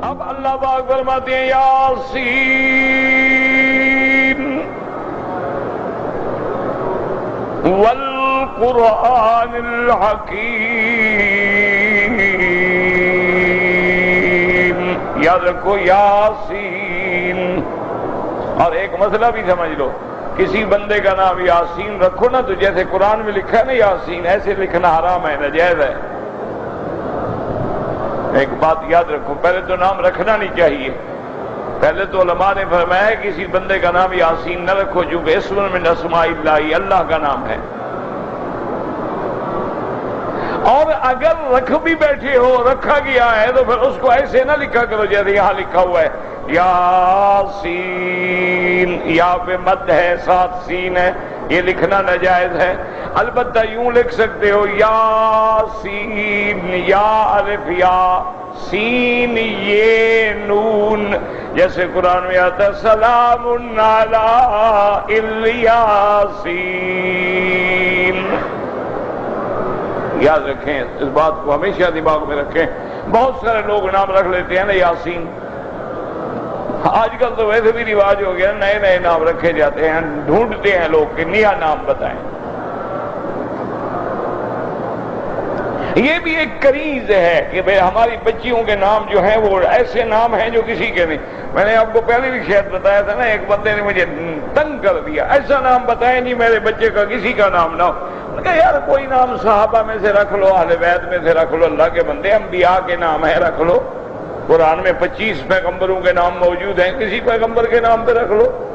اب اللہ پاک فرماتے ہیں یاسین والقرآن الحکیم، یاد رکھو یاسین۔ اور ایک مسئلہ بھی سمجھ لو، کسی بندے کا نام یاسین رکھو نا تو جیسے قرآن میں لکھا ہے نا یاسین، ایسے لکھنا حرام ہے، ناجائز ہے۔ ایک بات یاد رکھو، پہلے تو نام رکھنا نہیں چاہیے۔ پہلے تو علماء نے فرمایا ہے کسی بندے کا نام یاسین نہ رکھو، چونکہ اسم من اسماء اللہ، اللہ کا نام ہے۔ اور اگر رکھ بھی بیٹھے ہو، رکھا گیا ہے، تو پھر اس کو ایسے نہ لکھا کرو جیسے یہاں لکھا ہوا ہے یاسین، یا پہ مد ہے، ساتھ سین ہے، یہ لکھنا ناجائز ہے۔ البتہ یوں لکھ سکتے ہو یاسین، یا الف یا، سین یہ نون، جیسے قرآن میں آتا ہے سلام علی الیاسین۔ یاد رکھیں اس بات کو، ہمیشہ دماغ میں رکھیں۔ بہت سارے لوگ نام رکھ لیتے ہیں نا یاسین، آج کل تو ویسے بھی رواج ہو گیا، نئے نئے نام رکھے جاتے ہیں، ڈھونڈتے ہیں لوگ کہ نیا نام بتائیں۔ یہ بھی ایک کنیز ہے کہ بھئی ہماری بچیوں کے نام جو ہیں وہ ایسے نام ہیں جو کسی کے نہیں۔ میں نے آپ کو پہلے بھی شاید بتایا تھا نا، ایک بندے نے مجھے تنگ کر دیا، ایسا نام بتائیں جی میرے بچے کا کسی کا نام نہ ہو۔ میں نے کہا یار کوئی نام صحابہ میں سے رکھ لو، اہل بیت میں سے رکھ لو، اللہ کے بندے انبیاء کے نام ہیں رکھ لو۔ قرآن میں 25 پیغمبروں کے نام موجود ہیں، کسی پیغمبر کے نام پہ رکھ لو۔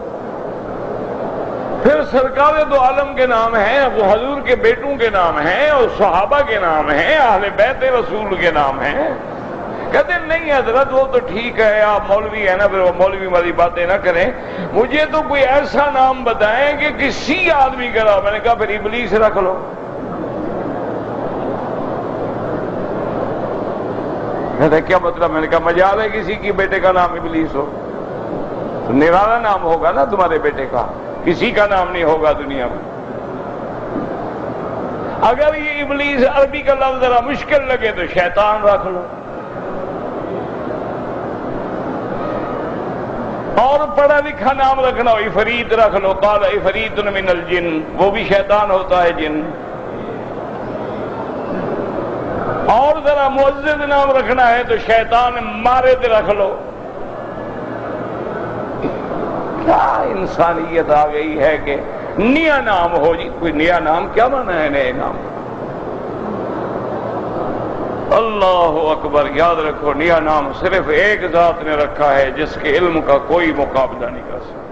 پھر سرکار دو عالم کے نام ہیں، ابو حضور کے بیٹوں کے نام ہیں، اور صحابہ کے نام ہیں، اہل بیت رسول کے نام ہیں۔ کہتے ہیں نہیں حضرت وہ تو ٹھیک ہے، آپ مولوی ہیں نا، پھر وہ مولوی والی باتیں نہ کریں، مجھے تو کوئی ایسا نام بتائیں کہ کسی آدمی کا نام۔ میں نے کہا پھر ابلیس رکھ لو۔ کیا مطلب؟ میں نے کہا مجال ہے کسی کی بیٹے کا نام ابلیس ہو؟ تو نرالا نام ہوگا نا تمہارے بیٹے کا، کسی کا نام نہیں ہوگا دنیا میں۔ اگر یہ ابلیس عربی کا لفظ ذرا مشکل لگے تو شیطان رکھ لو، اور پڑھا لکھا نام رکھنا ہو عفریت رکھ لو، قال عفریت من الجن، وہ بھی شیطان ہوتا ہے، جن۔ اور ذرا معزز نام رکھنا ہے تو شیطان مارد رکھ لو۔ کیا انسانیت آ گئی ہے کہ نیا نام ہو جی، کوئی نیا نام کیا مانا ہے نئے نام؟ اللہ اکبر۔ یاد رکھو نیا نام صرف ایک ذات نے رکھا ہے جس کے علم کا کوئی مقابلہ نہیں کر سکتا۔